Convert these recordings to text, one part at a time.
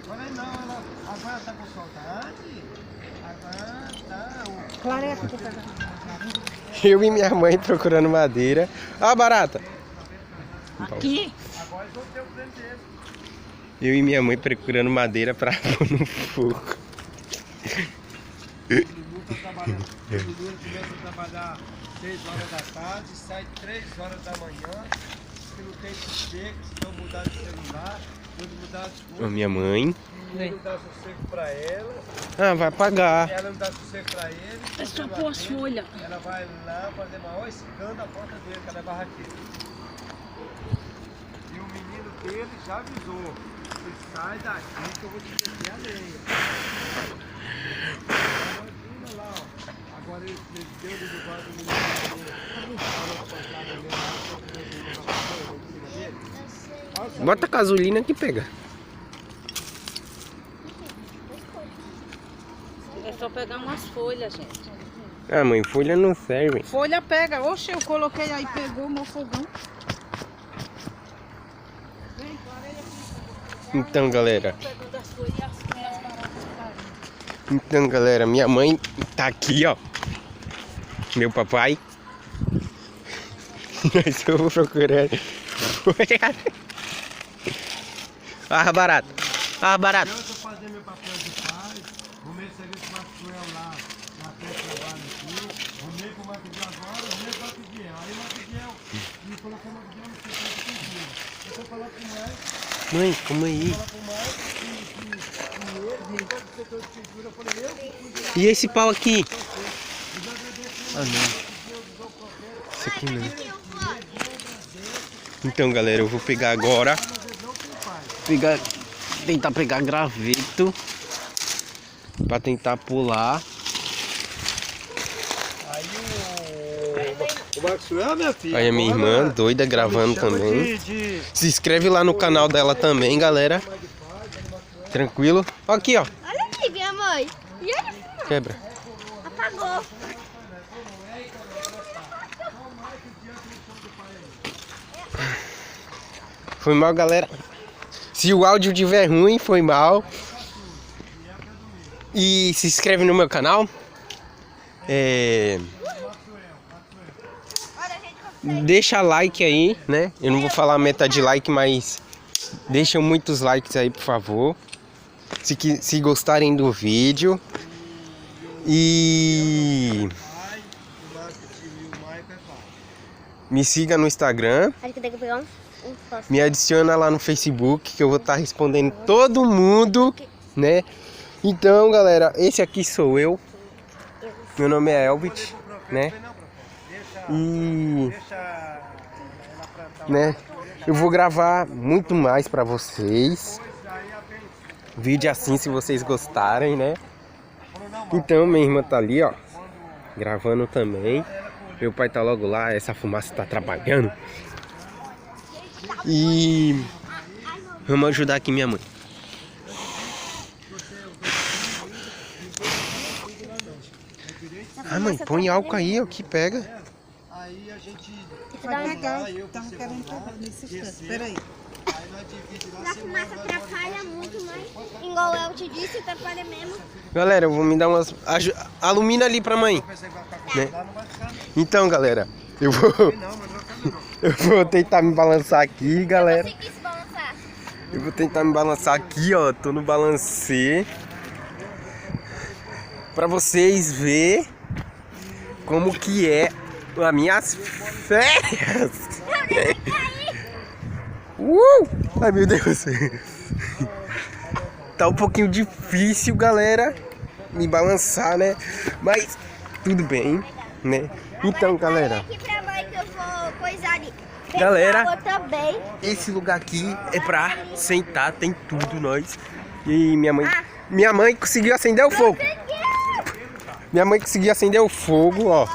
Olha aí, não, ela agora tá com saudade. Agora tá. Clareia aqui pra pegar. Eu e minha mãe procurando madeira. Ó a barata. Aqui. Agora eu soltei o prêmio dele. Eu e minha mãe procurando madeira pra pôr no fogo. O Lulu tá trabalhando. O Lulu começa a trabalhar 6 horas da tarde, sai 3 horas da manhã. Se não tem sossego, se não mudar de celular, quando mudar as A coisas. minha mãe. Ele não dá sossego pra ela, Ah, vai pagar. ela não dá sossego pra ele. É só ela pôr as vem, folhas. Ela vai lá fazer maior escândalo na porta dele, que ela é barraqueira. E o menino dele já avisou: você sai daqui que eu vou te meter a lenha. Imagina lá, ó. Agora ele deu de embora do menino dele. Bota gasolina que pega. É só pegar umas folhas, gente. Ah, mãe, folha não serve. Folha pega. Oxe, eu coloquei aí, pegou o meu fogão. Então, galera. Pegando as folhas e as baratas. Então, galera, minha mãe tá aqui, ó. Meu papai. Nós estamos procurando. Ah, barato. Ah, barato. Eu tô fazendo meu papel de pai, arrumei serviço para o lá na frente do trabalho aqui, arrumei com o Maquidiel agora, arrumei com o Maquidiel. Aí o Maquidiel me colocou o Maquidiel no setor de pintura. Eu tô falando com o Mike, Mãe, calma aí. falar com o Mike, e ele, todo o setor de pintura, eu falei, eu que fui E esse pau aqui? Ah, não. Isso aqui não. Então, galera, eu vou pegar agora. Tentar pegar graveto pra tentar pular. o Maxwell, minha filha. Aí a minha irmã, doida, gravando também. Se inscreve lá no canal dela também, galera. Tranquilo? Ó aqui, ó. Olha aqui, minha mãe. E aí, Quebra. apagou. Foi mal, galera. Se o áudio estiver ruim, foi mal. E se inscreve no meu canal. Deixa like aí, né? Eu não vou falar a meta de like, mas deixa muitos likes aí, por favor. Se gostarem do vídeo. E me siga no Instagram. Acho que tem que pegar um Me adiciona lá no Facebook, que eu vou estar respondendo todo mundo, né? Então, galera, esse aqui sou eu. Meu nome é Elbit, né? E, né? Eu vou gravar muito mais pra vocês. Vídeo assim, se vocês gostarem, né? Então, minha irmã tá ali, ó, gravando também. Meu pai tá logo lá, essa fumaça tá trabalhando. E vamos ajudar aqui minha mãe. Ah, mãe, põe álcool aí, ó, que pega. Aí a gente Vai pegar. Estamos querendo pegar nesse canto. Peraí. aí nós dividimos lá. A fumaça atrapalha muito, mas igual eu te disse, atrapalha mesmo. Galera, eu vou me dar umas... Alumina ali pra mãe, né? Então, galera, eu vou tentar me balançar aqui, galera. Consegui se balançar. Eu vou tentar me balançar aqui, ó. Tô no balancê. Pra vocês verem como que é as minhas férias. Ai, meu Deus. Tá um pouquinho difícil, galera, me balançar, né? Mas tudo bem, né? Então, galera, Aqui pra mãe que eu vou coisar ali. Galera. Esse valor também. esse lugar aqui é pra sentar, tem tudo, nós. E minha mãe conseguiu acender o fogo. Minha mãe conseguiu acender o fogo, ó.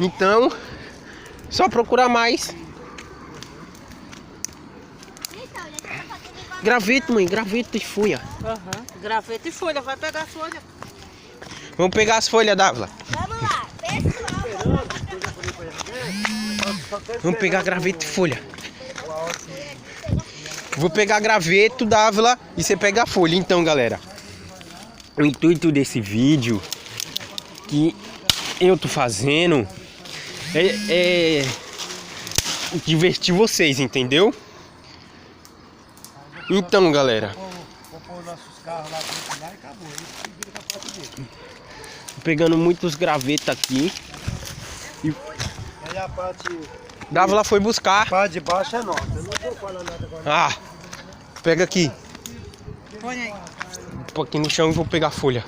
Então, só procurar mais. Graveto, mãe, graveto e folha. Graveta e folha. Vai pegar a folha. Vamos pegar as folhas, Dávila. Vamos lá, pessoal. Vamos pegar graveto e folha. Vou pegar graveto, Dávila, e você pega a folha. Então, galera, o intuito desse vídeo que eu tô fazendo é divertir vocês, entendeu? Então, galera, Vou pôr nossos carros lá dentro lá e acabou. Isso que vira pra parte dele. tô pegando muitos gravetos aqui. Aí a parte Dávila foi buscar. de baixo é nossa. Eu não vou falar nada agora. Ah, pega aqui. Põe aí. Pô, aqui no chão e vou pegar folha.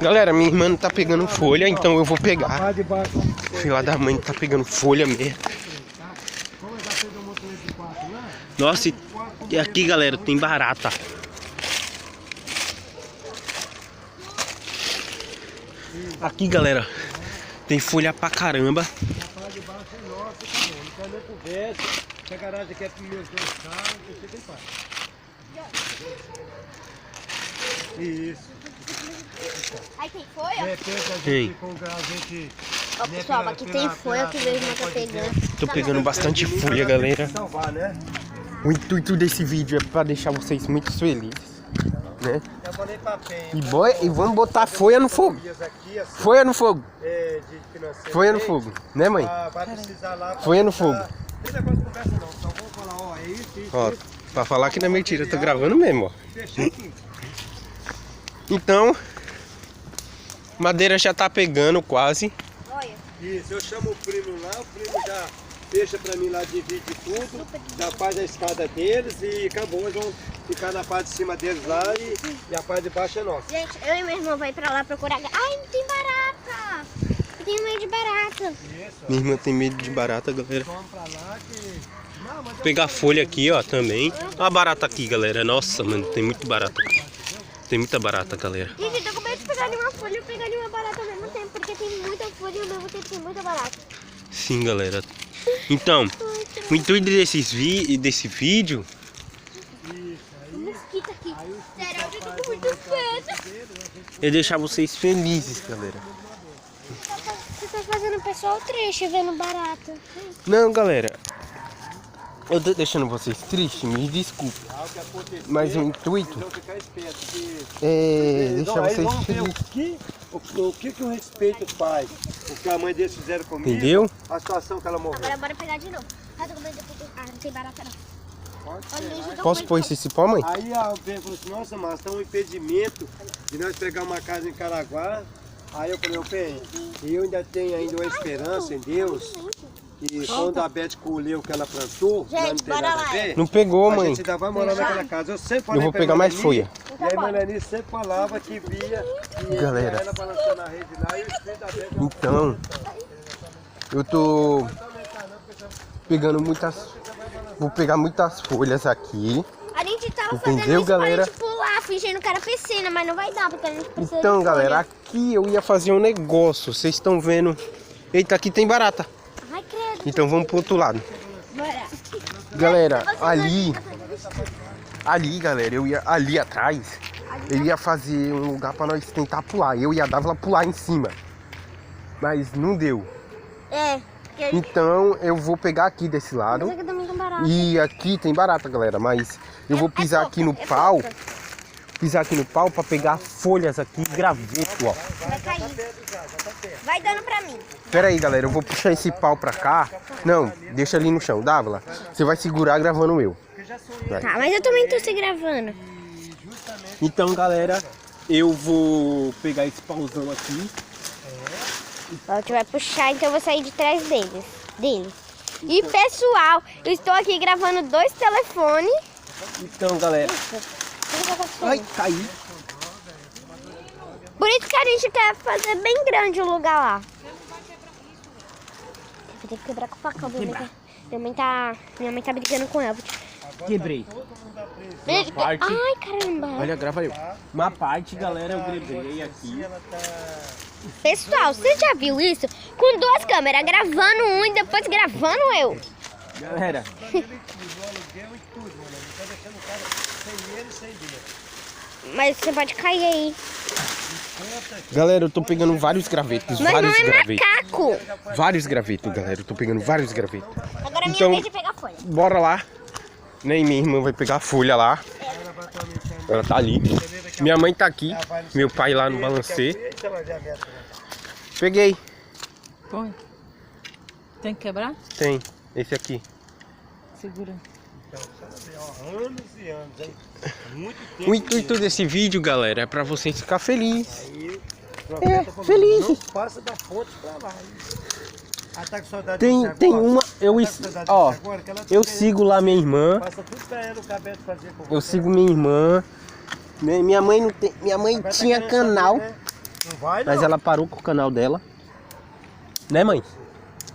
Galera, minha irmã não tá pegando folha, então eu vou pegar. Parte de baixo. Filha da mãe tá pegando folha mesmo. Como já fez o motorista de 4 lá? Nossa, e aqui, galera, tem barata. Aqui, galera, tem folha pra caramba. A parte de baixo é nossa, cara. Não quer nem conversa. Se a garagem aqui é para meus 2 carros, você tem parte. Isso. Aí tem folha? De repente a Tem. gente com a gente. Ó, pessoal, aqui tem folha que o meu irmão tá pegando. Tô pegando bastante folha, galera. Salvar, né? O intuito desse vídeo é pra deixar vocês muito felizes, né? Eu falei papel. E vamos botar folha no fogo. Aqui, assim, Folha no fogo. de financeiro. Folha no fogo, né, mãe? Vai precisar lá. Folha no fogo. Não tem negócio de conversa não. Só vamos falar, ó, é isso. Ó, pra falar que não é mentira, eu tô gravando mesmo, ó. Fechar aqui. Então, madeira já tá pegando quase. Olha. Isso, eu chamo o primo lá, o primo já fecha pra mim lá, divide tudo, já faz a escada deles e acabou. Eles vão ficar na parte de cima deles lá e a parte de baixo é nossa. Gente, eu e meu irmão vai pra lá procurar. Ai, não tem barata! Eu tenho medo de barata. Isso, Minha irmã tem medo de barata, galera. vamos pra lá que... Não, mas Vou pegar folha aqui, ó, também. Olha a barata aqui, galera. Nossa, mano, tem muito barata. Tem muita barata, galera. Gente, eu tô com medo de pegar ali uma folha e pegar ali uma barata ao mesmo tempo, porque tem muita folha e ao mesmo tempo tem muita barata. Sim, galera. Então, o intuito desse vídeo Tem mosquito aqui. Sério, eu tô com muito medo. é deixar vocês felizes, galera. Você tá fazendo o pessoal triste vendo barata. Não, galera. Eu tô deixando vocês tristes, me desculpe. Mas o intuito vão ficar espertos que... é deixar Aí vocês vamos ver felizes. o que o respeito faz. O que a mãe deles fizeram comigo. Entendeu? A situação que ela morreu. Agora bora pegar de novo. Ah, tô com medo de... Ah, não tem barata não. Pode Olha, ser. gente, eu tô Posso com pôr medo. esse cipó, mãe? Aí a Ben falou assim, nossa, mas tá um impedimento de nós pegar uma casa em Caraguá. Aí eu falei, ô Ben, eu ainda tenho ainda uma esperança em Deus. Que quando a Beth colheu o que ela plantou, Gente, não tem bora nada lá. a ver. Não pegou, A mãe. gente ainda vai morar naquela casa. Eu sempre Eu falei vou pra pegar mais Melanie, folha. E a irmã Leni sempre falava que via que Galera. ela balançando a rede lá e o espírito da Beth... Então, eu tô pegando muitas... Vou pegar muitas folhas aqui. A gente tava Entendeu, fazendo isso galera? pra gente pular, fingindo que era piscina, mas não vai dar, porque a gente precisa Então, de galera, folha. aqui eu ia fazer um negócio. Vocês estão vendo? Eita, aqui tem barata. Ai, credo. Então vamos pro outro lado. Bora. Galera, ali, galera, eu ia ali atrás. Eu ia fazer um lugar pra nós tentar pular. Eu e a Dávila pular em cima. Mas não deu. É, porque a gente... Então eu vou pegar aqui desse lado. Mas aqui também tem barata. E aqui tem barata, galera. Mas eu vou pisar pouca, aqui no é pau. pouca. Pisar aqui no pau pra pegar folhas aqui, graveto, ó. Vai cair. Vai dando pra mim. Pera aí, galera, eu vou puxar esse pau pra cá. Não, deixa ali no chão. Dávila, você vai segurar gravando eu. Tá, mas eu também tô se gravando. Então, galera, eu vou pegar esse pauzão aqui. A gente vai puxar, então eu vou sair de trás deles. E pessoal, eu estou aqui gravando 2 telefones. Então, galera. Ai, caí. Por isso que a gente quer fazer bem grande o lugar lá. Vou ter que quebrar com o facão. Minha mãe tá brigando com ela. Quebrei. Gente, parte. ai, caramba. Olha, grava eu. Uma parte, galera, eu quebrei aqui. Pessoal, você já viu isso? Com 2 câmeras, gravando um e depois gravando eu. Galera, Mas você pode cair aí. galera, eu tô pegando vários gravetos. Mas não Vários é gravetos. macaco. Vários gravetos, galera. Eu tô pegando vários gravetos. Agora é minha Então- vez de pegar folha. Bora lá. Nem minha irmã vai pegar a folha lá. Ela tá ali. Minha mãe tá aqui. Meu pai lá no balancê. Peguei. Põe. Tem que quebrar? Tem. Esse aqui. Segura. Anos e anos, hein? Muito tempo. O intuito desse vídeo, galera, é pra vocês ficar felizes. Aí, feliz. Não passa da fonte pra lá. Ah, tá com saudade Tem uma. Eu sigo lá minha irmã. Passa tudo pra ela, o cabelo fazer com Eu sigo minha irmã. Minha mãe não tem. Minha mãe tinha canal, Não vai, não. mas ela parou com o canal dela. Né, mãe?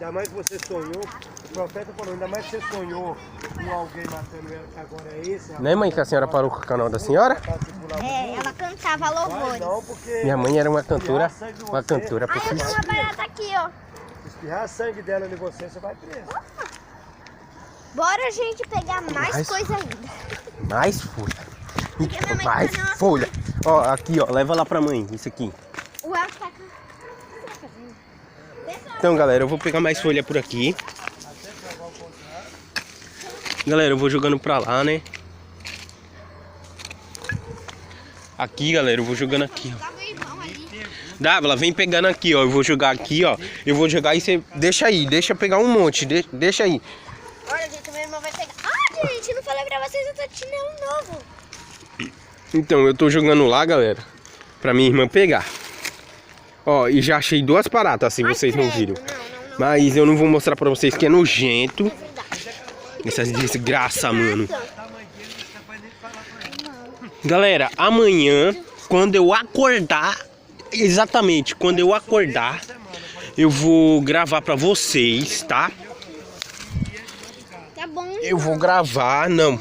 Ainda mais que você sonhou, o profeta falou, ainda mais que você sonhou com alguém matando ela, que agora é esse. Né, mãe, que a senhora parou com o canal da senhora? É, ela cantava louvores. Não, porque Minha mãe era uma cantora Ai, eu vi profissional. uma barata aqui, ó. espirrar sangue dela em você, você vai preso. Bora, gente, pegar mais Mais coisa ainda. Mais folha. minha mãe Mais tá na- folha. Ó, aqui, ó. Leva lá pra mãe. Isso aqui. O Elton tá com... Então, galera, eu vou pegar mais folha por aqui. Galera, eu vou jogando pra lá, né? Aqui, galera, eu vou jogando aqui, ó. Tá meu irmão ali. Dávila, vem pegando aqui, ó. Eu vou jogar aqui, ó. Eu vou jogar e você... Deixa aí, deixa eu pegar um monte. Deixa aí. Olha, gente, meu irmão vai pegar. Ah, gente, não falei pra vocês, eu tô tirando novo. Então, eu tô jogando lá, galera. Pra minha irmã pegar. Ó, e já achei 2 baratas, assim, vocês não viram. Não. Mas eu não vou mostrar pra vocês que é nojento. Essa desgraça, mano. Galera, amanhã, quando eu acordar, exatamente, quando eu acordar, eu vou gravar pra vocês, tá? Tá bom. Eu vou gravar, não.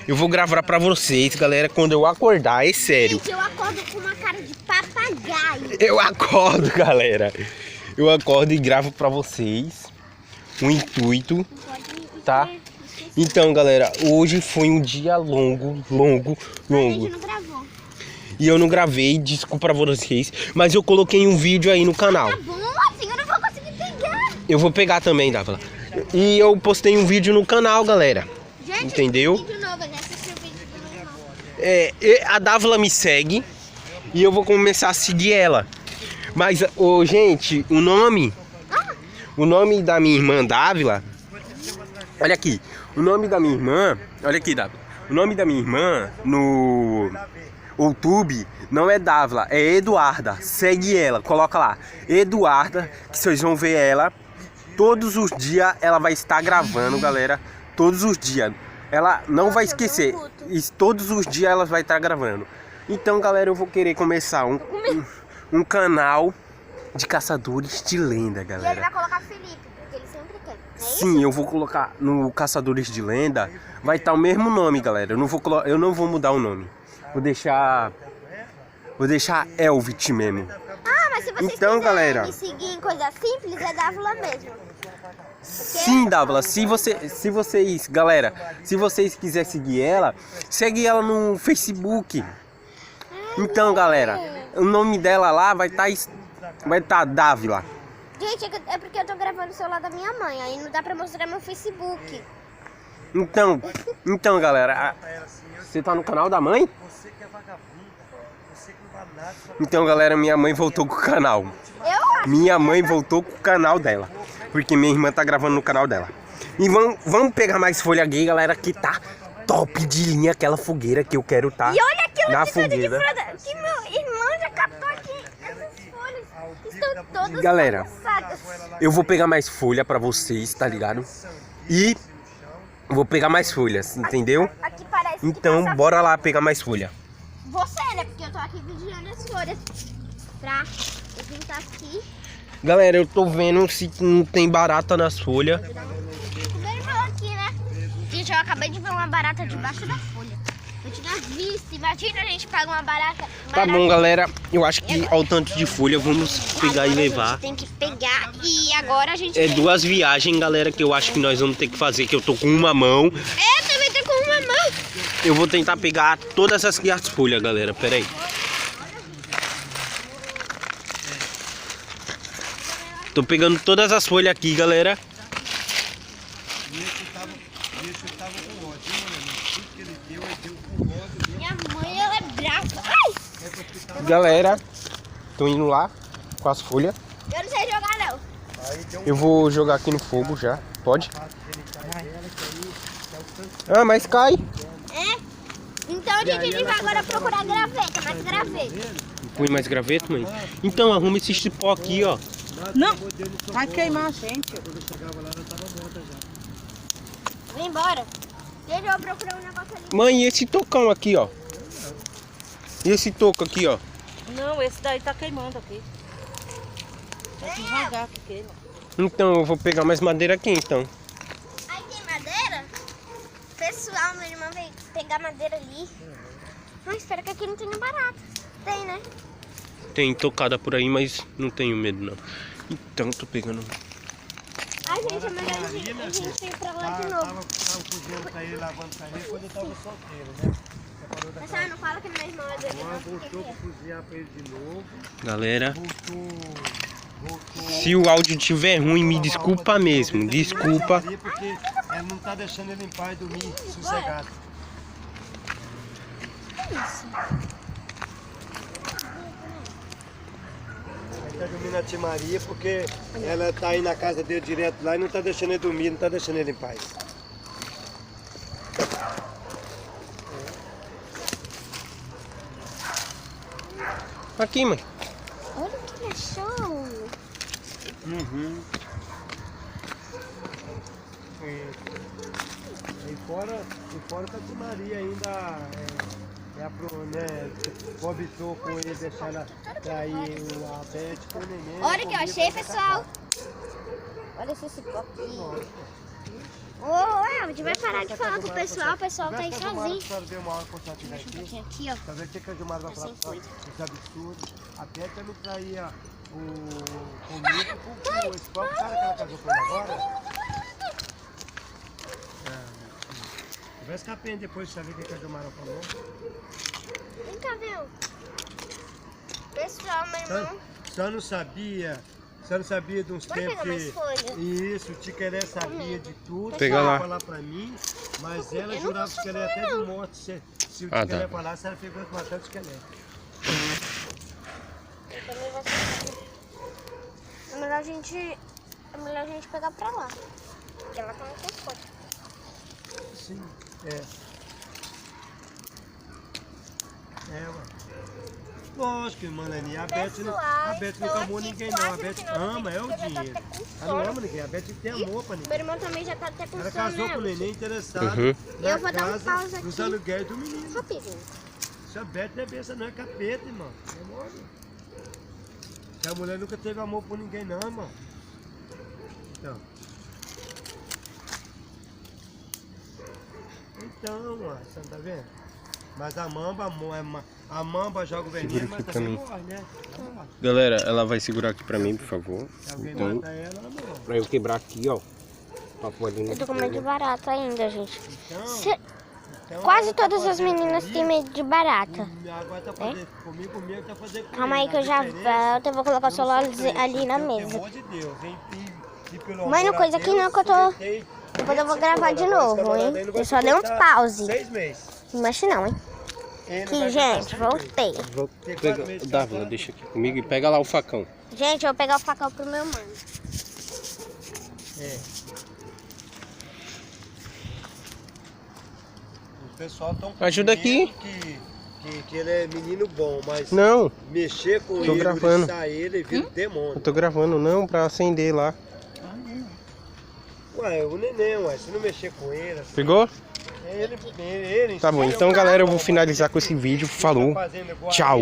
Eu vou gravar pra vocês, galera, quando eu acordar, é sério. Gente, eu acordo com uma cara de papagaio. Eu acordo, galera. Eu acordo e gravo pra vocês. O intuito, tá? Então, galera, hoje foi um dia longo. A gente não gravou. E eu não gravei, desculpa pra vocês. Mas eu coloquei um vídeo aí no canal. Tá bom, assim eu não vou conseguir pegar. Eu vou pegar também, Dávila. E eu postei um vídeo no canal, galera. Gente, Entendeu? vídeo novo, né? Assistiu o vídeo do meu irmão. A Dávila me segue. E eu vou começar a seguir ela. Mas, gente, o nome da minha irmã Dávila. Olha aqui. O nome da minha irmã. Olha aqui, Dávila. O nome da minha irmã no YouTube não é Dávila, é Eduarda. Segue ela, coloca lá. Eduarda, que vocês vão ver ela. Todos os dias ela vai estar gravando, galera. Todos os dias. Ela não vai esquecer. E todos os dias ela vai estar gravando. Então, galera, eu vou querer começar um canal de caçadores de lenda, E ele galera. vai colocar Felipe, porque ele sempre quer. Não é isso? Sim, eu vou colocar no Caçadores de Lenda. Vai estar o mesmo nome, galera. Eu não vou mudar o nome. Vou deixar Elvit mesmo. Ah, mas se vocês Então, quiserem galera. me seguir em coisa simples, é Dávila mesmo. Sim, Dávila, se vocês, galera, se vocês quiserem seguir ela, segue ela no Facebook. Então, galera, o nome dela lá vai estar Dávila. Gente, é porque eu tô gravando o celular da minha mãe, aí não dá pra mostrar meu Facebook. Então, galera, você tá no canal da mãe? Você que é vagabundo, você que não vale nada. Então, galera, minha mãe voltou com o canal. Eu acho. Minha mãe voltou com o canal dela, porque minha irmã tá gravando no canal dela. E vamos pegar mais folha gay, galera, que tá top de linha aquela fogueira que eu quero tá E olha aquilo na de tudo de fogueira. fruta que meu irmão já captou aqui. Essas folhas estão todas Galera, bagunçadas. eu vou pegar mais folha pra vocês, tá ligado? E vou pegar mais folhas, entendeu? Aqui parece que Então, passa- bora lá pegar mais folha. Você, né? Porque eu tô aqui vigiando as folhas. Pra eu vim tá aqui. Galera, eu tô vendo se não tem barata nas folhas. O meu irmão aqui, né? Gente, eu acabei de ver uma barata debaixo da folha. Eu tinha visto. Imagina a gente paga uma barata. Tá bom, galera. Eu acho que ao tanto de folha vamos pegar e Agora levar. A gente tem que pegar e agora a gente É tem- 2 viagens, galera, que eu acho que nós vamos ter que fazer, que eu tô com uma mão. Eu também tô com uma mão. Eu vou tentar pegar todas as folhas, galera. Pera aí. Tô pegando todas as folhas aqui, galera. E esse tava com ódio. Galera, tô indo lá com as folhas. Eu não sei jogar, não. Eu vou jogar aqui no fogo já. Pode? Ah, mas cai. É? Então, gente, a gente vai agora procurar graveta, mais graveta. Põe mais graveto, mãe? Então, arruma esse cipó aqui, ó. Não, vai queimar a gente. Vem embora. Deixa eu procurar um negócio ali. Mãe, e esse tocão aqui, ó? E esse toco aqui, ó? Não, esse daí tá queimando aqui. Tá devagar que queima. Então, eu vou pegar mais madeira aqui, então. Aí tem madeira? Pessoal, meu irmão veio pegar madeira ali. Ai, espero que aqui não tenha barata. Tem, né? Tem tocada por aí, mas não tenho medo, não. Então, tô pegando... Ai, gente, é melhor a gente ir pra lá de novo. Tava cozinhando pra ele, lavando pra ele, quando eu tava solteiro, né? Pessoal, não fala que meu irmão é doido, Agora não. voltou pra cozinhar pra ele de novo. Galera, Voltou. se o áudio tiver ruim, me desculpa mesmo. Desculpa. Porque ela não tá deixando ele em paz e dormir sossegado. Ele tá dormindo na tia Maria porque ela tá aí na casa dele direto lá e não tá deixando ele dormir, não tá deixando ele em paz. Aqui, mãe. Olha o que ele achou. E fora tá a tia Maria ainda cobiçou com ele, deixar ela trair a Beth com o neném. Olha o que eu achei, pessoal. Olha esse cipó aqui. Ô, Elvio, vai parar de falar com o pessoal tá aí sozinho. Aqui, ó. Tá vendo que a Gilmar vai falar esse absurdo? A Beth não traía comigo com esse próprio cara que ela casou com ele agora. Vai escapando depois de saber o que a Gilmar falou. Vem cá, viu? Pessoal, meu irmão. Só não sabia de uns Vai tempos pegar mais folha? Isso, o Tiqueré sabia de tudo. Pega lá. Falar pra mim, mas ela Eu não jurava posso que ela até de morte. Se o Ah, Tiqueré tá. falasse, ela pegou de matar o Tiqueré. É melhor a gente pegar pra lá. Porque ela tá muito forte. Sim, ué. Lógico, mano, a Beth não amou ninguém não. A Beth ama, é o dinheiro. Ela não ama ninguém, a Beth tem amor pra Meu ninguém. irmão também já tá até com Ela sono, casou né? com o neném interessado E eu vou dar um pause nos aqui. aluguéis do menino. Rapidinho. Se a Beth não é benção, não é capeta, irmão. É mole. Se a mulher nunca teve amor por ninguém não, irmão. Então, você não tá vendo? Mas a mamba joga o veneno, mas também morre, né? Ela morre. Galera, ela vai segurar aqui pra mim, por favor. Se alguém Então, mata ela morre. pra eu quebrar aqui, ó. Pra pôr ali no Eu tô com medo de fogo. barata ainda, gente. Então, Quase ela tá todas as fazendo meninas comigo, têm medo de barata. Agora tá fazendo comigo tá fazendo com Calma aí ele. que eu A já diferença, volto. Eu vou colocar o celular ali na pelo mesa. amor de Deus, hein? E pelo Mãe, não amor coisa a aqui Deus, não, que eu tô- sujeitei Depois eu vou 25 gravar anos, de agora esse novo, camarada hein? aí não vai Eu só dei um suportar pause. 6 meses. Não mexe não, hein? Ele não Aqui, vai gente, aguentar 6 meses. voltei. Vou Tem pegar, 4 meses de Dávila, casado. deixa aqui comigo e pega lá o facão. Gente, eu vou pegar o facão pro meu mano. O pessoal tão Ajuda aqui. que ele é menino bom, mas Não, mexer com Tô ele, gravando. oriçar ele, vira demônio. eu tô gravando não pra acender lá. Ué, o neném, se não mexer com ele, assim, Pegou? ele Tá bom, então galera, eu vou finalizar com esse vídeo. Falou. Tchau.